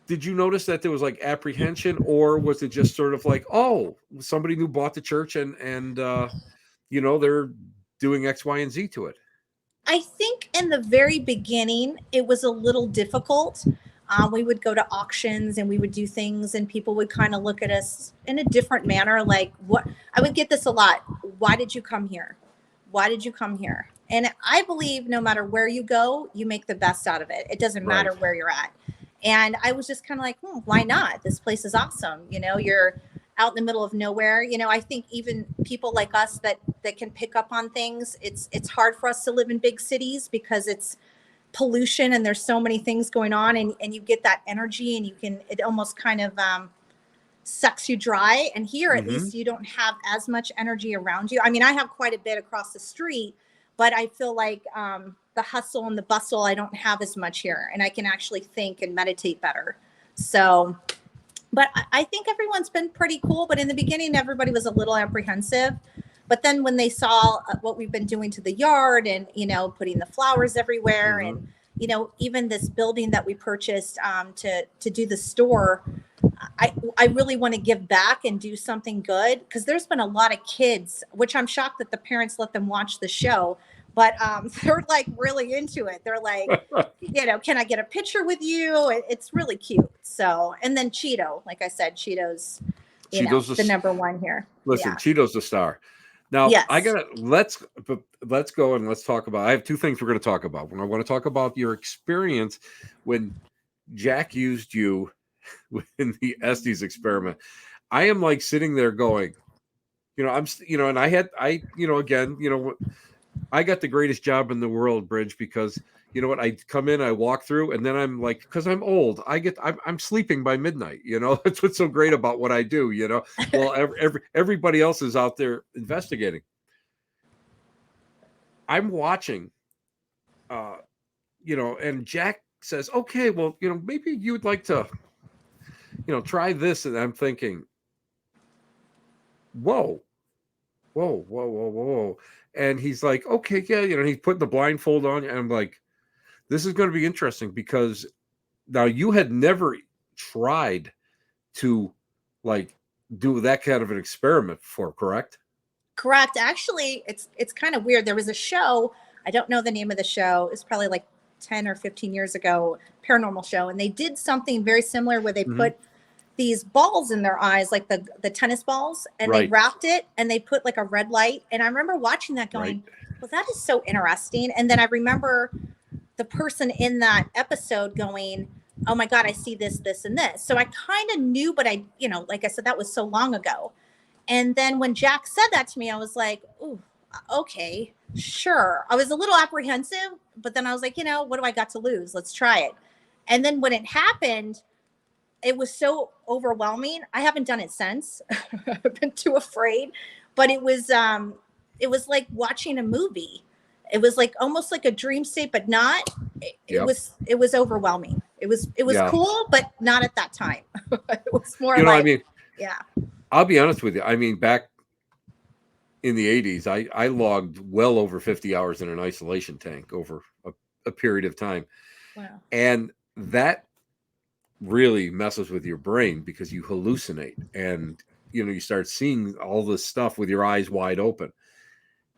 did you notice that there was like apprehension, or was it just sort of like, oh, somebody new bought the church and they're doing X, Y, and Z to it? I think in the very beginning, it was a little difficult. We would go to auctions and we would do things, and people would kind of look at us in a different manner. Like, what? I would get this a lot. Why did you come here? Why did you come here? And I believe no matter where you go, you make the best out of it. It doesn't matter where you're at. And I was just kind of like, why not? This place is awesome. You're out in the middle of nowhere. I think even people like us that can pick up on things, it's hard for us to live in big cities because it's pollution and there's so many things going on, and you get that energy, and it almost kind of sucks you dry. And here, at least, you don't have as much energy around you. I mean, I have quite a bit across the street, but I feel like the hustle and the bustle, I don't have as much here, and I can actually think and meditate better. So, but I think everyone's been pretty cool. But in the beginning, everybody was a little apprehensive. But then when they saw what we've been doing to the yard, and, putting the flowers everywhere, and, even this building that we purchased to do the store, I really want to give back and do something good, because there's been a lot of kids, which I'm shocked that the parents let them watch the show, but they're like really into it. They're like, can I get a picture with you? It's really cute. So, and then Cheeto, like I said, Cheeto's the number one here. Listen, Yeah. Cheeto's the star. Now, Yes. let's go and let's talk about, I have two things we're going to talk about. When I want to talk about your experience when Jack used you in the Estes experiment. I am like sitting there going, and I got the greatest job in the world, Bridge, because you know what? I come in, I walk through, and then I'm like, because I'm old, I'm sleeping by midnight. That's what's so great about what I do. Well, everybody else is out there investigating. I'm watching, and Jack says, "Okay, well, maybe you would like to, try this." And I'm thinking, whoa. And he's like, okay, yeah, he's putting the blindfold on, and I'm like, this is going to be interesting, because now you had never tried to like do that kind of an experiment before, correct? Correct. Actually, it's kind of weird. There was a show, I don't know the name of the show. It's probably like 10 or 15 years ago, paranormal show. And they did something very similar where they put these balls in their eyes, like the tennis balls, and they wrapped it and they put like a red light. And I remember watching that going, well, that is so interesting. And then I remember the person in that episode going, oh my God, I see this, this, and this. So I kind of knew, but I, like I said, that was so long ago. And then when Jack said that to me, I was like, ooh, okay, sure. I was a little apprehensive, but then I was like, what do I got to lose? Let's try it. And then when it happened, it was so overwhelming. I haven't done it since. I've been too afraid, but it was like watching a movie. It was like almost like a dream state, but not. It was overwhelming. It was cool, but not at that time. It was more yeah. I'll be honest with you. I mean, back in the 80s, I logged well over 50 hours in an isolation tank over a period of time. Wow. And that really messes with your brain, because you hallucinate and you start seeing all this stuff with your eyes wide open.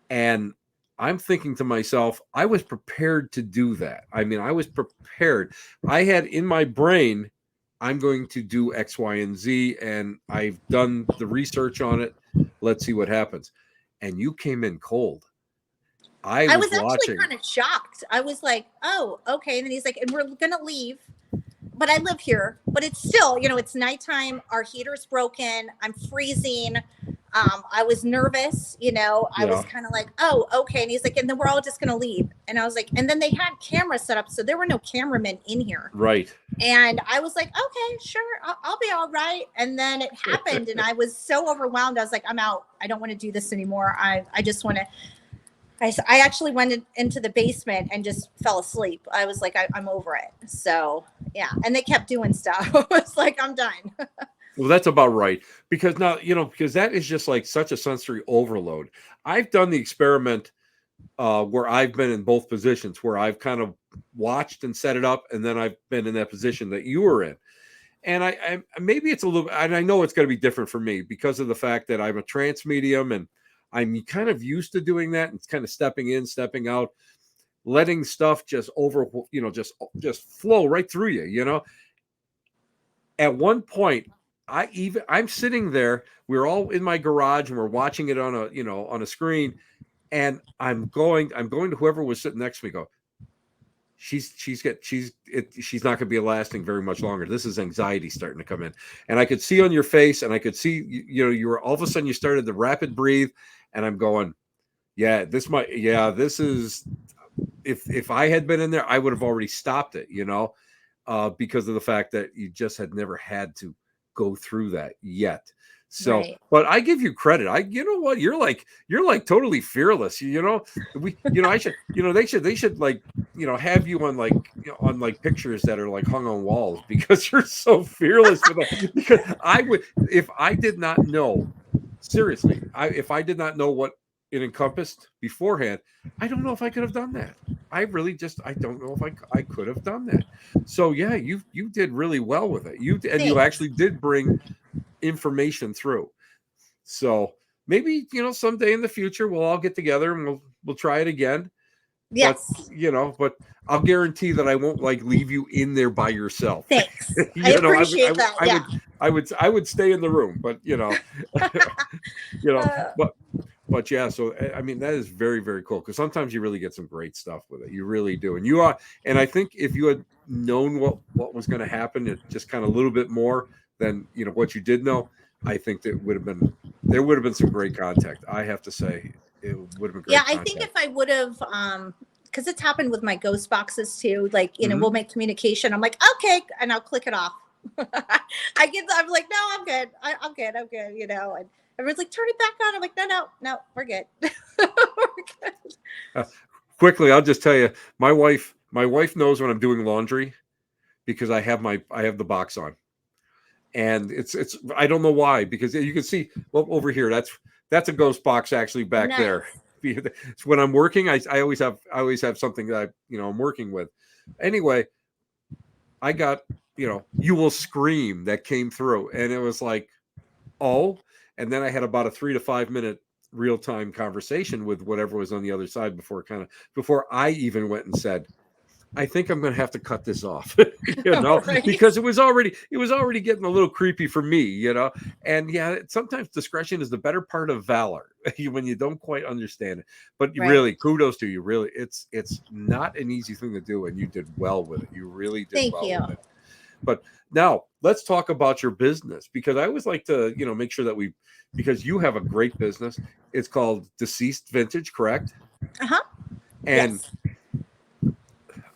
And I'm thinking to myself, I was prepared to do that. I mean, I was prepared. I had in my brain, I'm going to do X, Y, and Z, and I've done the research on it. Let's see what happens. And you came in cold. I was actually kind of shocked. I was like, oh, okay. And then he's like, and we're going to leave. But I live here, but it's still, it's nighttime. Our heater's broken. I'm freezing. I was nervous, I was kind of like, oh, okay. And he's like, and then we're all just going to leave. And I was like, and then they had cameras set up, so there were no cameramen in here. Right. And I was like, okay, sure. I'll be all right. And then it happened. And I was so overwhelmed. I was like, I'm out. I don't want to do this anymore. I just want to. I actually went into the basement and just fell asleep. I was like, I'm over it. So, yeah. And they kept doing stuff. I was like, I'm done. Well, that's about right. Because now, because that is just like such a sensory overload. I've done the experiment where I've been in both positions, where I've kind of watched and set it up, and then I've been in that position that you were in. And I maybe it's a little, and I know it's going to be different for me because of the fact that I'm a trance medium and I'm kind of used to doing that, and it's kind of stepping in, stepping out, letting stuff just just flow right through you, At one point, I'm sitting there, we're all in my garage and we're watching it on a screen, and I'm going to whoever was sitting next to me, go, she's not going to be lasting very much longer. This is anxiety starting to come in. And I could see on your face, and I could see, you were all of a sudden you started to rapid breathe, and I'm going, this is, if I had been in there, I would have already stopped it, because of the fact that you just had never had to go through that yet. So, but I give you credit. You know what? You're like totally fearless. They should like, have you on like pictures that are like hung on walls, because you're so fearless. Because I would, if I did not know, seriously, if I did not know what it encompassed beforehand, I don't know if I could have done that. I really just, I don't know if I could have done that. So yeah, you did really well with it. You Thanks. actually did bring information through. So maybe, someday in the future we'll all get together and we'll try it again. Yes. But I'll guarantee that I won't leave you in there by yourself. Thanks. I appreciate that. Yeah. I would stay in the room, but but yeah, so I mean that is very, very cool, because sometimes you really get some great stuff with it. You really do. And you are, and I think if you had known what was going to happen, it just kind of a little bit more than what you did know, I think there would have been some great contact. I have to say, it would have been great. Yeah, I think if I would have, because it's happened with my ghost boxes too. We'll make communication. I'm like, okay, and I'll click it off. I'm like, no, I'm good. I'm good. And everyone's like, turn it back on. I'm like, no, we're good. We're good. Quickly, I'll just tell you, my wife knows when I'm doing laundry, because I have the box on, and it's I don't know why, because you can see over here, that's a ghost box actually back there. So when I'm working, I always have something that I'm working with. Anyway, I got You Will Scream that came through, and it was like, oh, and then I had about a 3 to 5 minute real-time conversation with whatever was on the other side before I even went and said, I think I'm going to have to cut this off, Right. because it was already getting a little creepy for me, and yeah, sometimes discretion is the better part of valor when you don't quite understand it. But Right. Really, kudos to you. Really, it's not an easy thing to do, and you did well with it. You really did. Thank well you. with it. But now let's talk about your business, because I always like to, make sure that because you have a great business. It's called Deceased Vintage, correct? Uh-huh. And yes.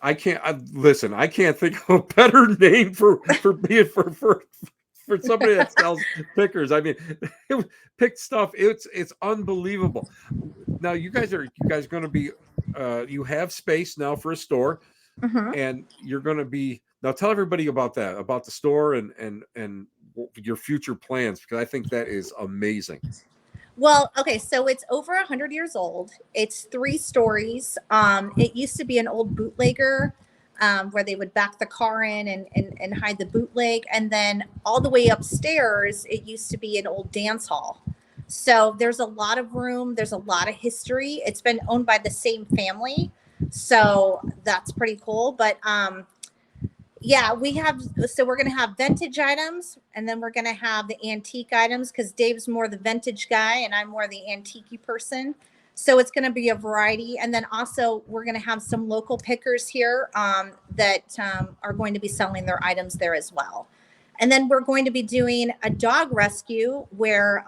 I can't think of a better name for somebody that sells pickers. I mean, picked stuff. It's unbelievable. Now you guys going to be, you have space now for a store, and you're going to be, now tell everybody about that, about the store and your future plans, because I think that is amazing. Well, okay, so it's over 100 years old. It's 3 stories. It used to be an old bootlegger, where they would back the car in and hide the bootleg. And then all the way upstairs, it used to be an old dance hall. So there's a lot of room. There's a lot of history. It's been owned by the same family. So that's pretty cool. But yeah, we're going to have vintage items, and then we're going to have the antique items, because Dave's more the vintage guy and I'm more the antique person. So it's going to be a variety. And then also we're going to have some local pickers here that are going to be selling their items there as well. And then we're going to be doing a dog rescue where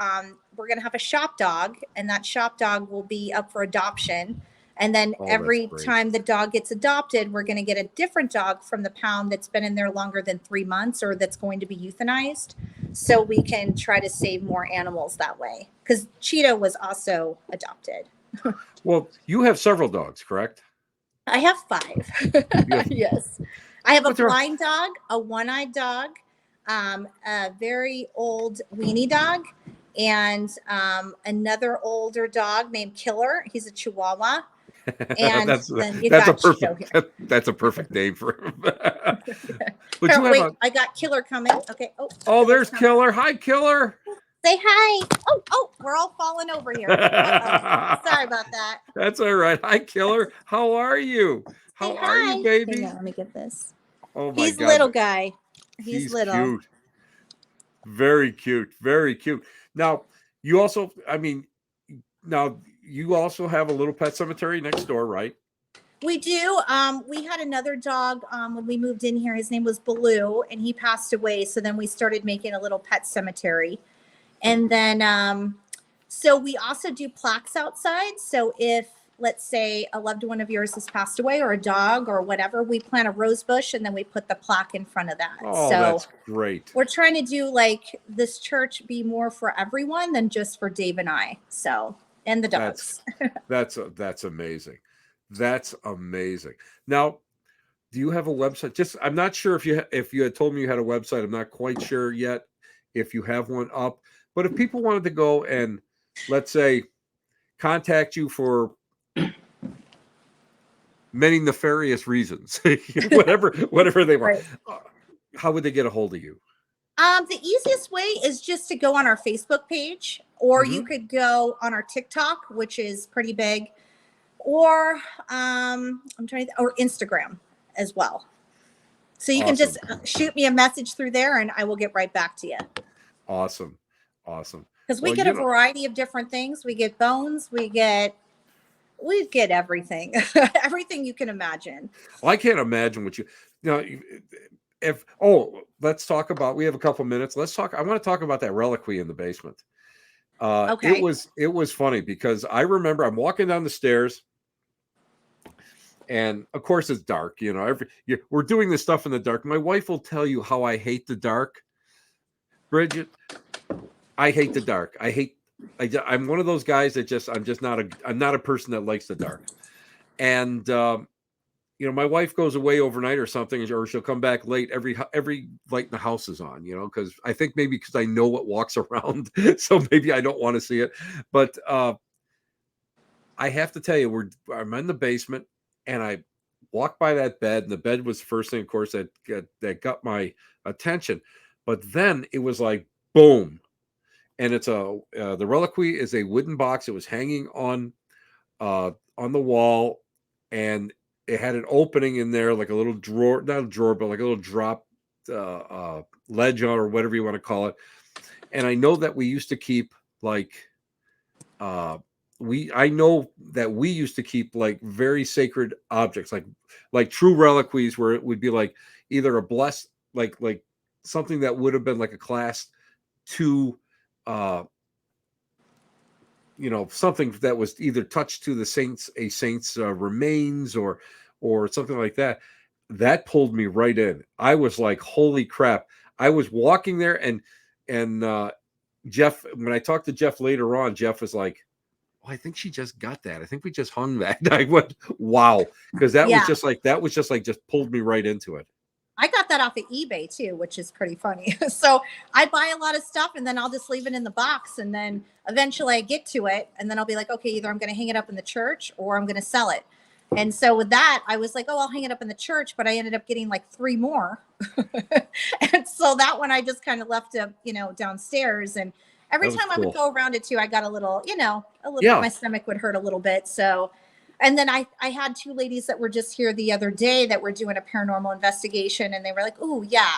we're going to have a shop dog, and that shop dog will be up for adoption. And then every time the dog gets adopted, we're going to get a different dog from the pound that's been in there longer than 3 months, or that's going to be euthanized. So we can try to save more animals that way. Because Cheetah was also adopted. Well, you have several dogs, correct? I have 5. Yes. I have a blind dog, a one-eyed dog, a very old weenie dog, and another older dog named Killer. He's a Chihuahua. And that's a perfect name for him. But I got Killer coming. Okay. Oh, there's Killer. Hi, Killer. Say hi. Oh, we're all falling over here. Sorry about that. That's all right. Hi, Killer. How are you? How are you, baby? Let me get this. Oh my God. He's little guy. He's little. Cute. Very cute. Very cute. Now, you also have a little pet cemetery next door, right? We do. We had another dog when we moved in here. His name was Baloo, and he passed away. So then we started making a little pet cemetery. And then, so we also do plaques outside. So if, let's say, a loved one of yours has passed away, or a dog or whatever, we plant a rose bush and then we put the plaque in front of that. Oh, so that's great. We're trying to do this church be more for everyone than just for Dave and I. So, and the dogs. That's amazing. That's amazing. Now, do you have a website? I'm not sure if you had told me you had a website. I'm not quite sure yet if you have one up. But if people wanted to go and, let's say, contact you for many nefarious reasons, whatever they want, Right. how would they get a hold of you? The easiest way is just to go on our Facebook page, or you could go on our TikTok, which is pretty big, or or Instagram as well. So you can just shoot me a message through there and I will get right back to you. Awesome. Because we get a variety of different things. We get bones, we get everything. Everything you can imagine. Well, I can't imagine what let's talk about, we have a couple minutes. I want to talk about that reliquary in the basement. Okay. It was funny because I remember I'm walking down the stairs, and of course it's dark. We're doing this stuff in the dark. My wife will tell you how I hate the dark, Bridgett. I hate the dark. I'm one of those guys that I'm not a person that likes the dark. And my wife goes away overnight or something, or she'll come back late. Every light in the house is on, because I think maybe because I know what walks around, so maybe I don't want to see it. But I have to tell you, I'm in the basement, and I walked by that bed, and the bed was the first thing, of course, that got my attention. But then it was like boom, and it's the reliquary is a wooden box. It was hanging on the wall, and it had an opening in there, like a little drawer, not a drawer, but like a little drop ledge on, or whatever you want to call it. And I know that we used to keep like we used to keep like very sacred objects, like true reliquaries, where it would be like either a blessed, like something that would have been like a class 2, something that was either touched to a saint's remains or something like that. That pulled me right in. I was like, holy crap. I was walking there, and Jeff, when I talked to Jeff later on, Jeff was like, oh, I think she just got that. I think we just hung that. I went, wow. Because that was just pulled me right into it. I got that off of eBay too, which is pretty funny. So I buy a lot of stuff, and then I'll just leave it in the box, and then eventually I get to it, and then I'll be like, okay, either I'm going to hang it up in the church or I'm going to sell it. And so with that, I was like, oh, I'll hang it up in the church, but I ended up getting like 3 more. And so that one I just kind of left downstairs, and every time I would go around it too, I got a little, my stomach would hurt a little bit. So, and then I had 2 ladies that were just here the other day that were doing a paranormal investigation, and they were like, oh yeah,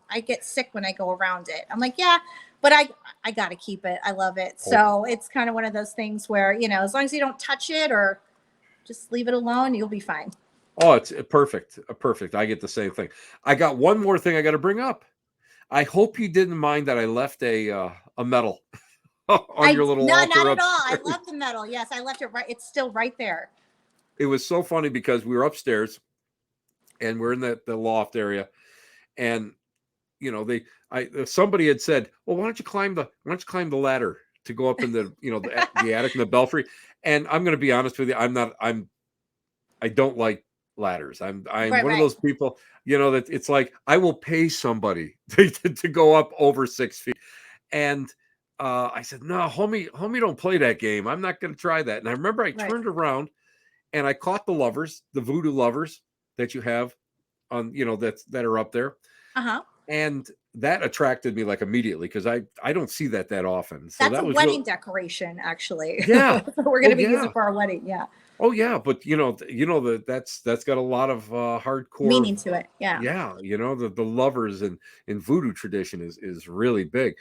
I get sick when I go around it. I'm like, yeah, but I got to keep it. I love it. So it's kind of one of those things where, as long as you don't touch it or just leave it alone, you'll be fine. Oh, it's perfect. Perfect. I get the same thing. I got one more thing I got to bring up. I hope you didn't mind that I left a medal on your little altar. No, not at all. I love the medal. Yes, I left it right. It's still right there. It was so funny because we were upstairs, and we're in the loft area, and somebody had said, well, why don't you climb the ladder to go up in the the attic and the belfry. And I'm going to be honest with you, I don't like ladders. I'm one of those people, that it's like I will pay somebody to go up over 6 feet. And I said, no, homie, don't play that game. I'm not going to try that. And I remember I turned around, and I caught the voodoo lovers that you have on, that are up there. Uh-huh. And that attracted me like immediately, because I don't see that often. So that's a wedding decoration, actually. Yeah. We're going to be using for our wedding. Yeah. Oh yeah. But that's got a lot of hardcore meaning to it. Yeah. Yeah. The lovers and voodoo tradition is really big.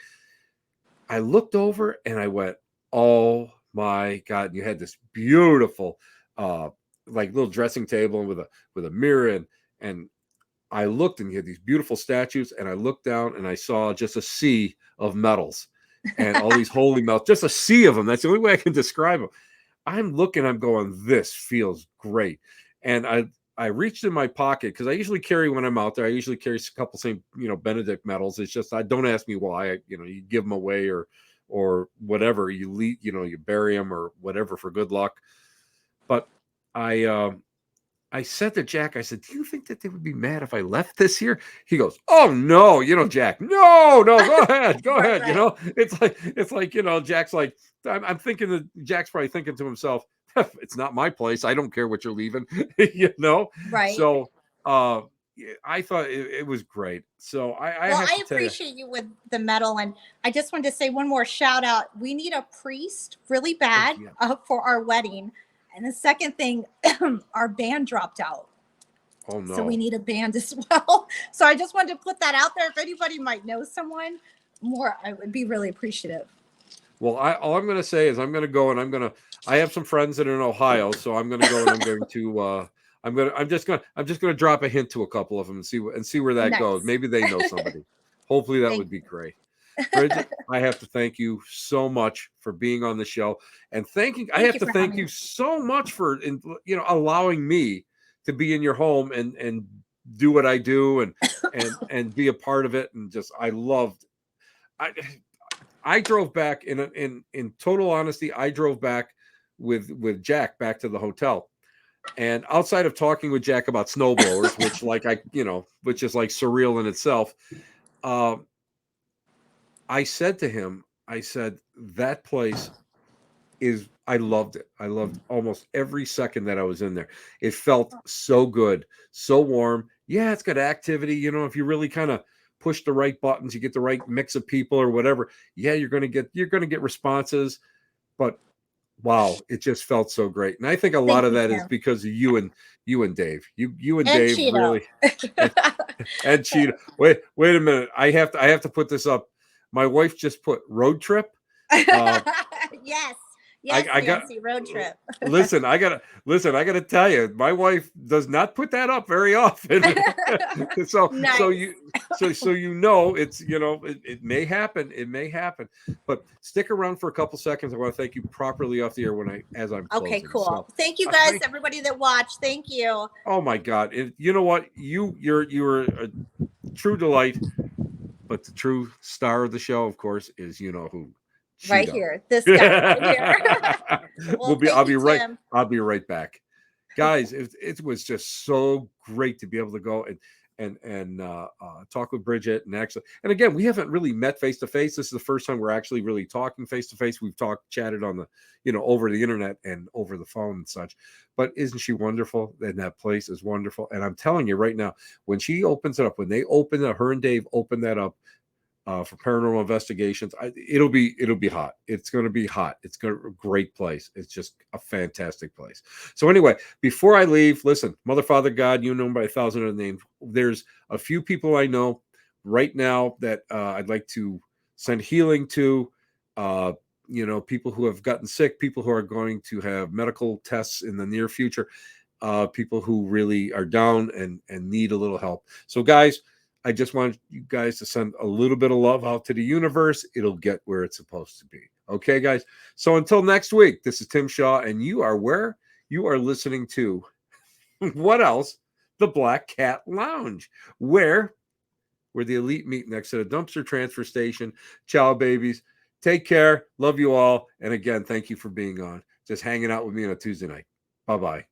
I looked over and I went, oh my God. You had this beautiful, like little dressing table with a mirror, and I looked, and you had these beautiful statues, and I looked down and I saw just a sea of medals and all these holy medals, just a sea of them. That's the only way I can describe them. I'm looking, I'm going, this feels great. And I reached in my pocket, because I usually carry, when I'm out there, I usually carry a couple St. Benedict medals. It's just, don't ask me why. You give them away or whatever. You bury them or whatever for good luck. But I I said to Jack, I said, do you think that they would be mad if I left this year? He goes, oh no, Jack, no, go ahead, go ahead. Right. It's like, Jack's like, I'm thinking that Jack's probably thinking to himself, it's not my place. I don't care what you're leaving, Right. So, I thought it was great. So I Well, have I to tell you, appreciate you with the medal, and I just wanted to say one more shout out. We need a priest really bad yeah. for our wedding, and the second thing, our band dropped out, oh no. so we need a band as well. So I just wanted to put that out there. If anybody might know someone more, I would be really appreciative. Well, all I'm going to say is I'm going to go and I have some friends that are in Ohio, so I'm going to go and I'm just going to drop a hint to a couple of them and see where that goes. Nice. Maybe they know somebody. Hopefully that Thank would be great. Bridgett, I have to thank you so much for being on the show, and I have to thank you so much for allowing me to be in your home and do what I do and be a part of it, and just I drove back in total honesty. I drove back with Jack back to the hotel, and outside of talking with Jack about snowblowers, which is like surreal in itself, I said to him, that place I loved it. I loved almost every second that I was in there. It felt so good, so warm. Yeah, it's got activity. If you really kind of push the right buttons, you get the right mix of people or whatever. Yeah, you're going to get responses, but wow, it just felt so great. And I think a lot of that is because of you and Dave. You and Dave Cheeto. Really and Cheeto. Wait a minute. I have to put this up. My wife just put road trip. Yes. Yes, I got road trip. listen, I gotta tell you, my wife does not put that up very often. so nice. so you it's it may happen, but stick around for a couple seconds. I want to thank you properly off the air as I'm closing. Okay, cool. So, thank you guys, everybody that watched. Thank you. Oh my God. You know what? You're a true delight, but the true star of the show, of course, is who. Cheeto. Right here, this guy right here. Well, I'll be right back, guys. It was just so great to be able to go and talk with Bridgett and again, we haven't really met face to face. This is the first time we're actually really talking face to face. We've chatted on the over the internet and over the phone and such, but isn't she wonderful? And that place is wonderful. And I'm telling you right now, when she opens it up, when they open it, her and Dave open that up for paranormal investigations, it'll be hot. It's going to be hot. It's a great place. It's just a fantastic place. So anyway, before I leave, listen, Mother, Father, God, you know by 1,000 other names. There's a few people I know right now that I'd like to send healing to. People who have gotten sick, people who are going to have medical tests in the near future, people who really are down and need a little help. So guys, I just want you guys to send a little bit of love out to the universe. It'll get where it's supposed to be. Okay, guys? So until next week, this is Tim Shaw, and you are where? You are listening to what else? The Black Cat Lounge, where the elite meet next to the dumpster transfer station. Ciao, babies. Take care. Love you all. And again, thank you for being on. Just hanging out with me on a Tuesday night. Bye-bye.